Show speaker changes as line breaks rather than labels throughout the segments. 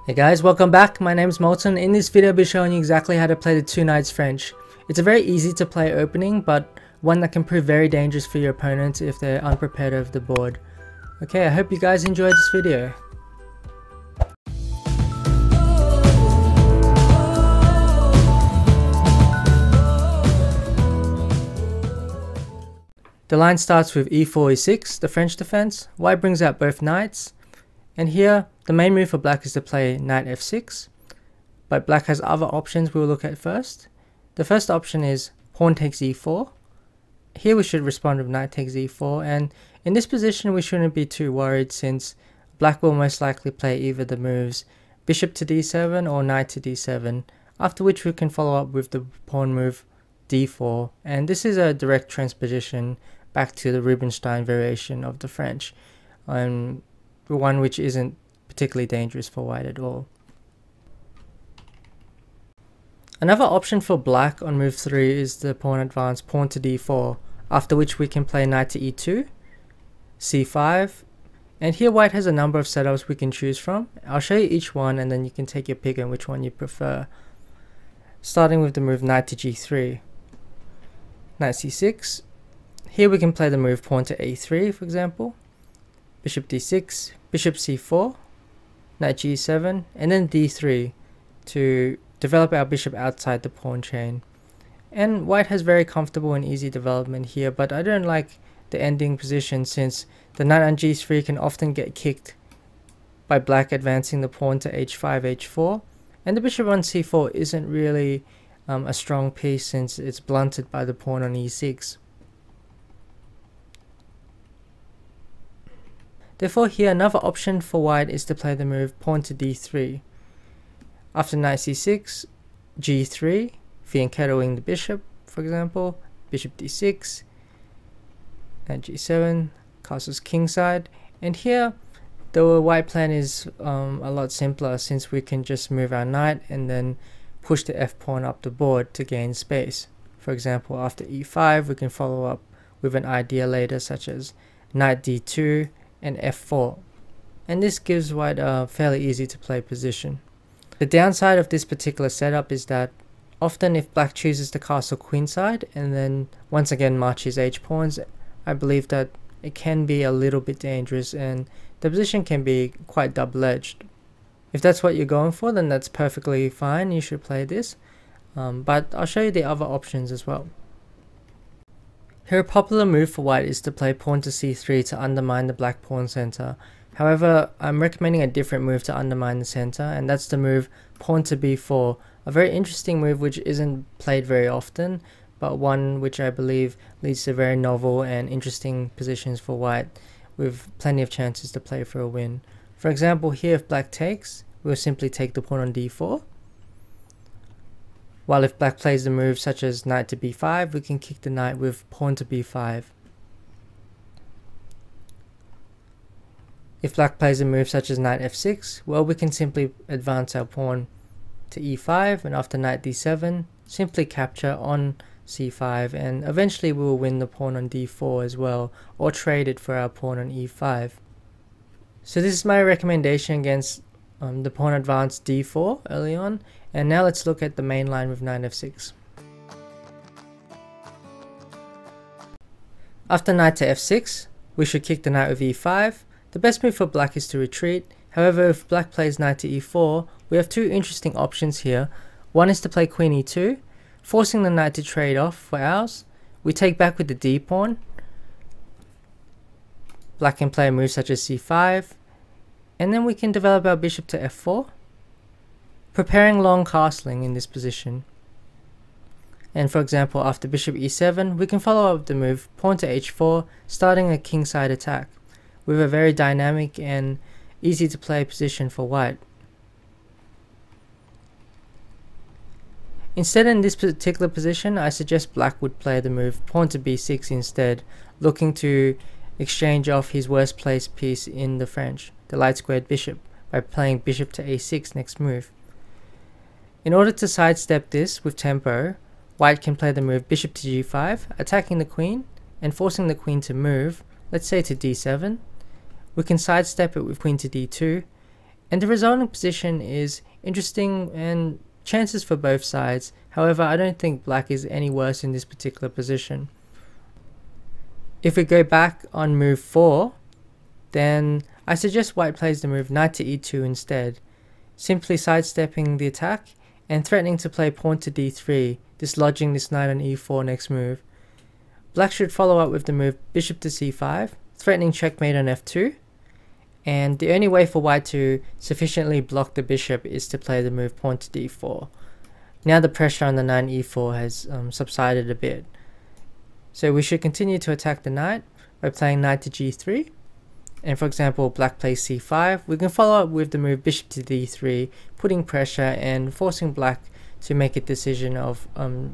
Hey guys, welcome back. My name is Moulthun. In this video I'll be showing you exactly how to play the two knights French. It's a very easy to play opening, but one that can prove very dangerous for your opponents if they're unprepared over the board. Okay, I hope you guys enjoyed this video. The line starts with e4, e6, the French defense. White brings out both knights. And here, the main move for black is to play knight f6, but black has other options we'll look at first. The first option is pawn takes e4. Here we should respond with knight takes e4, and in this position we shouldn't be too worried since black will most likely play either the moves bishop to d7 or knight to d7, after which we can follow up with the pawn move d4, and this is a direct transposition back to the Rubinstein variation of the French. One which isn't particularly dangerous for white at all. Another option for black on move 3 is the pawn advance pawn to d4, after which we can play knight to e2, c5, and here white has a number of setups we can choose from. I'll show you each one and then you can take your pick on which one you prefer. Starting with the move knight to g3, knight c6, here we can play the move pawn to a3 for example, bishop d6, bishop c4, knight g7, and then d3 to develop our bishop outside the pawn chain. And white has very comfortable and easy development here, but I don't like the ending position since the knight on g3 can often get kicked by black advancing the pawn to h5, h4, and the bishop on c4 isn't really a strong piece since it's blunted by the pawn on e6. Therefore here another option for white is to play the move pawn to d3. After knight c6, g3, fianchettoing the bishop for example, bishop d6, knight g7, castles kingside, and here the white plan is a lot simpler since we can just move our knight and then push the f pawn up the board to gain space. For example, after e5 we can follow up with an idea later such as knight d2 and f4, and this gives white a fairly easy to play position. The downside of this particular setup is that often if black chooses the castle queenside and then once again marches h pawns, I believe that it can be a little bit dangerous and the position can be quite double-edged. If that's what you're going for, then that's perfectly fine, you should play this, but I'll show you the other options as well. Here a popular move for white is to play pawn to c3 to undermine the black pawn center. However, I'm recommending a different move to undermine the center, and that's the move pawn to b4, a very interesting move which isn't played very often, but one which I believe leads to very novel and interesting positions for white, with plenty of chances to play for a win. For example, here if black takes, we'll simply take the pawn on d4. While if black plays the move such as knight to b5, we can kick the knight with pawn to b5. If black plays a move such as knight f6, well we can simply advance our pawn to e5 and after knight d7, simply capture on c5 and eventually we will win the pawn on d4 as well, or trade it for our pawn on e5. So this is my recommendation against the pawn advance d4 early on, and now let's look at the main line with knight f6. After knight to f6, we should kick the knight with e5. The best move for black is to retreat. However, if black plays knight to e4, we have two interesting options here. One is to play queen e2, forcing the knight to trade off for ours. We take back with the d pawn. Black can play a move such as c5, and then we can develop our bishop to f4, preparing long castling in this position. And for example, after bishop e7, we can follow up with the move pawn to h4, starting a kingside attack, with a very dynamic and easy to play position for white. Instead, in this particular position, I suggest black would play the move pawn to b6 instead, looking to exchange off his worst placed piece in the French, the light squared bishop, by playing bishop to a6 next move. In order to sidestep this with tempo, white can play the move bishop to g5, attacking the queen and forcing the queen to move, let's say to d7. We can sidestep it with queen to d2, And the resulting position is interesting and chances for both sides. However, I don't think black is any worse in this particular position. If we go back on move 4, then I suggest white plays the move knight to e2 instead, simply sidestepping the attack and threatening to play pawn to d3, dislodging this knight on e4 next move. Black should follow up with the move bishop to c5, threatening checkmate on f2, and the only way for white to sufficiently block the bishop is to play the move pawn to d4. Now the pressure on the knight on e4 has subsided a bit. So we should continue to attack the knight by playing knight to g3. And for example, black plays c5. We can follow up with the move bishop to d3, putting pressure and forcing black to make a decision of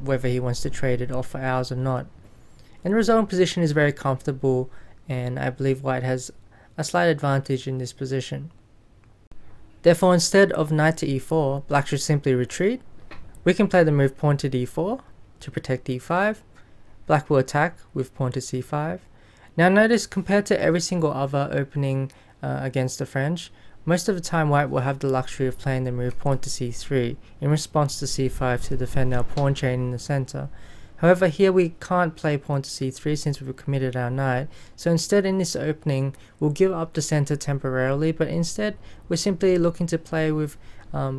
whether he wants to trade it off for ours or not. And the resulting position is very comfortable, and I believe white has a slight advantage in this position. Therefore, instead of knight to e4, black should simply retreat. We can play the move pawn to d4 to protect d5. Black will attack with pawn to c5. Now notice, compared to every single other opening against the French, most of the time white will have the luxury of playing the move pawn to c3 in response to c5 to defend our pawn chain in the center. However, here we can't play pawn to c3 since we've committed our knight, so instead in this opening we'll give up the center temporarily, but instead we're simply looking to play with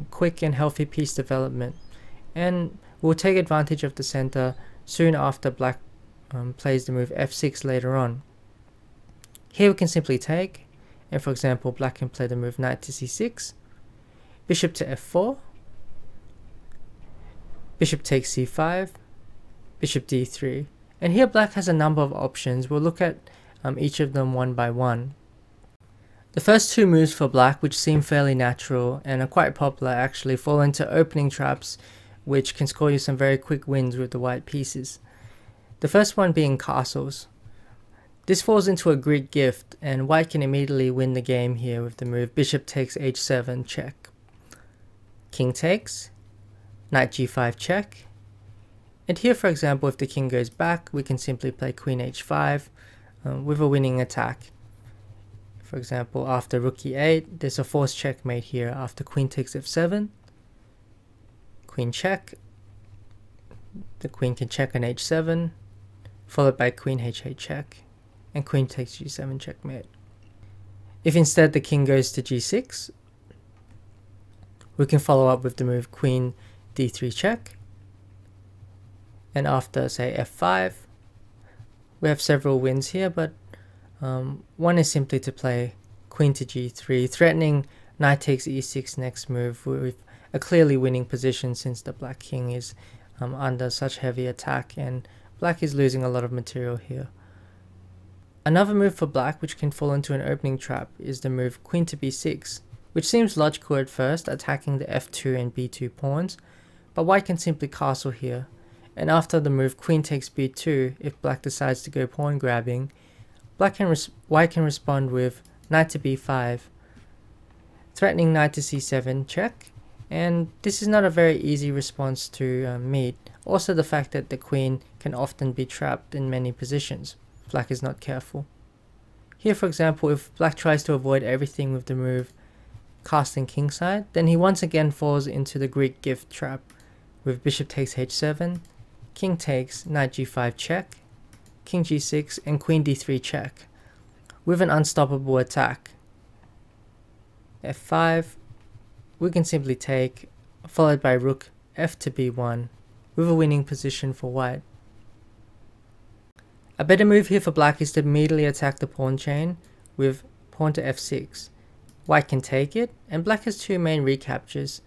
quick and healthy piece development, and we'll take advantage of the center soon after black plays the move f6 later on. Here we can simply take, and for example black can play the move knight to c6, bishop to f4, bishop takes c5, bishop d3, and here black has a number of options. We'll look at each of them one by one. The first two moves for black, which seem fairly natural and are quite popular actually, fall into opening traps which can score you some very quick wins with the white pieces. The first one being castles. This falls into a Greek gift, and white can immediately win the game here with the move bishop takes h7 check, king takes, knight g5 check, and here for example if the king goes back we can simply play queen h5 with a winning attack. For example, after rook e8 there's a forced checkmate here after queen takes f7, queen check, the queen can check on h7, followed by queen h8 check, and queen takes g7 checkmate. If instead the king goes to g6, we can follow up with the move queen d3 check, and after say f5, we have several wins here, but one is simply to play queen to g3, threatening knight takes e6 next move with a clearly winning position since the black king is under such heavy attack and black is losing a lot of material here. Another move for black which can fall into an opening trap is the move queen to b6, which seems logical at first, attacking the f2 and b2 pawns, but white can simply castle here, and after the move queen takes b2, if black decides to go pawn grabbing, white can respond with knight to b5, threatening knight to c7 check, and this is not a very easy response to meet. Also the fact that the queen can often be trapped in many positions if black is not careful. Here for example, if black tries to avoid everything with the move casting kingside, then he once again falls into the Greek gift trap with bishop takes h7, king takes, knight g5 check, king g6, and queen d3 check, with an unstoppable attack. f5, we can simply take, followed by rook f to b1, with a winning position for white. A better move here for black is to immediately attack the pawn chain with pawn to f6. White can take it, and black has two main recaptures.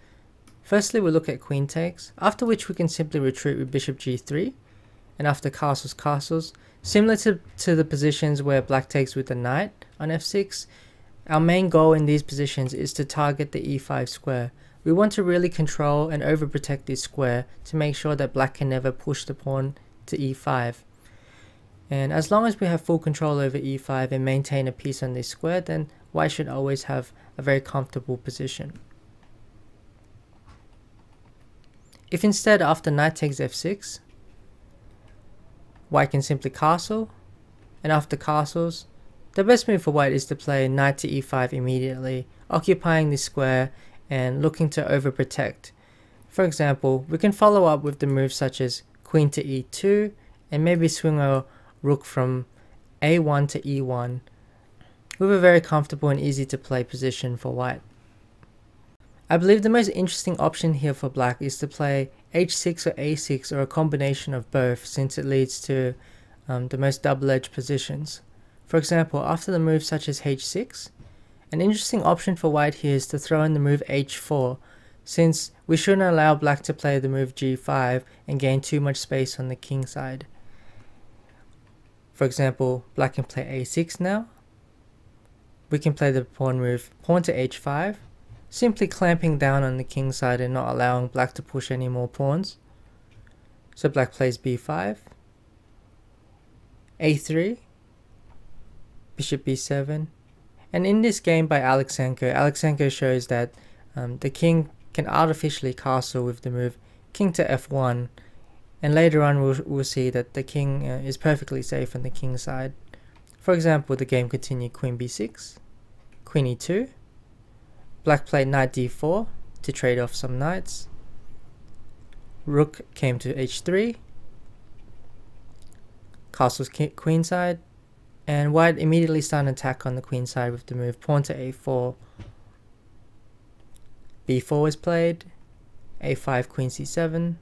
Firstly, we'll look at queen takes, after which we can simply retreat with bishop g3, and after castles, similar to the positions where black takes with the knight on f6, our main goal in these positions is to target the e5 square. We want to really control and overprotect this square to make sure that black can never push the pawn to e5. And as long as we have full control over e5 and maintain a piece on this square, then white should always have a very comfortable position. If instead after knight takes f6, white can simply castle, and after castles, The best move for white is to play knight to e5 immediately, occupying this square and looking to overprotect. For example, we can follow up with the moves such as queen to e2 and maybe swing a rook from a1 to e1 with a very comfortable and easy to play position for white. I believe the most interesting option here for black is to play h6 or a6 or a combination of both, since it leads to the most double-edged positions. For example, after the move such as h6, an interesting option for white here is to throw in the move h4, since we shouldn't allow black to play the move g5 and gain too much space on the king side. For example, black can play a6 now. We can play the pawn move pawn to h5, simply clamping down on the king side and not allowing black to push any more pawns. So black plays b5, a3, bishop b7, and in this game by Alexenko shows that the king can artificially castle with the move king to f1, and later on we'll see that the king is perfectly safe on the king side. For example, the game continued queen b6, queen e2, black played knight d4 to trade off some knights, rook came to h3, castles queen side, and white immediately started an attack on the queen side with the move pawn to a4. b4 was played, a5 queen c7,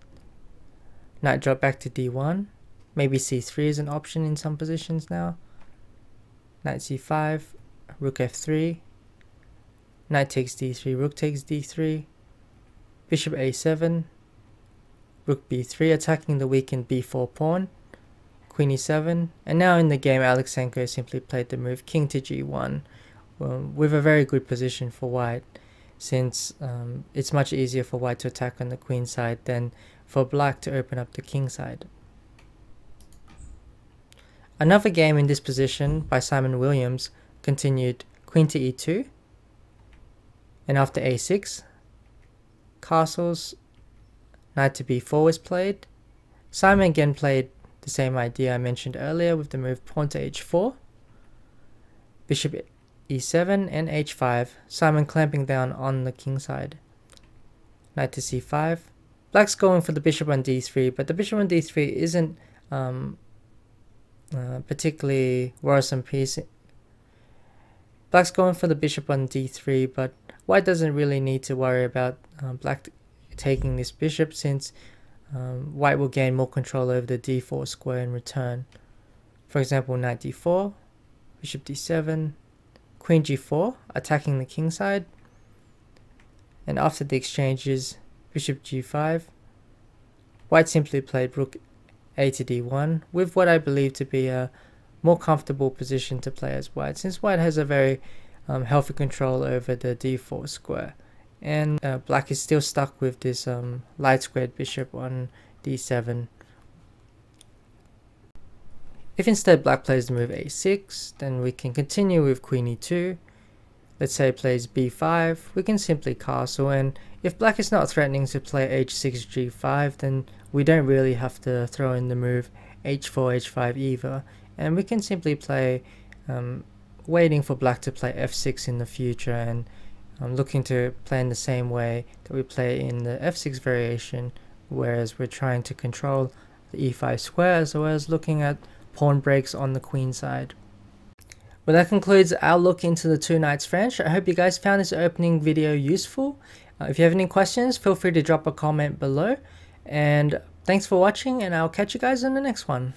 knight drop back to d1, maybe c3 is an option in some positions now, knight c5, rook f3, knight takes d3, rook takes d3, bishop a7, rook b3 attacking the weakened b4 pawn, queen e7, and now in the game Alexenko simply played the move king to g1 with a very good position for white, since it's much easier for white to attack on the queen side than for black to open up the king side. Another game in this position by Simon Williams continued queen to e2, and after a6, castles, knight to b4 was played. Simon again played the same idea I mentioned earlier with the move pawn to h4, bishop e7 and h5, Simon clamping down on the king side. Knight to c5, black's going for the bishop on d3, but the bishop on d3 isn't particularly worrisome piece. Black's going for the bishop on d3, but white doesn't really need to worry about black taking this bishop, since white will gain more control over the d4 square in return. For example, knight d4, bishop d7, queen g4, attacking the king side, and after the exchanges, bishop g5, white simply played rook a to d1 with what I believe to be a more comfortable position to play as white, since white has a very healthy control over the d4 square, and black is still stuck with this light squared bishop on d7. If instead black plays the move a6, then we can continue with queen e2. Let's say it plays b5, we can simply castle, and if black is not threatening to play h6 g5, then we don't really have to throw in the move h4 h5 either, and we can simply play waiting for black to play f6 in the future, and looking to play in the same way that we play in the f6 variation, whereas we're trying to control the e5 square as well as looking at pawn breaks on the queen side. Well, that concludes our look into the two knights French. I hope you guys found this opening video useful. If you have any questions, feel free to drop a comment below, and thanks for watching, and I'll catch you guys in the next one.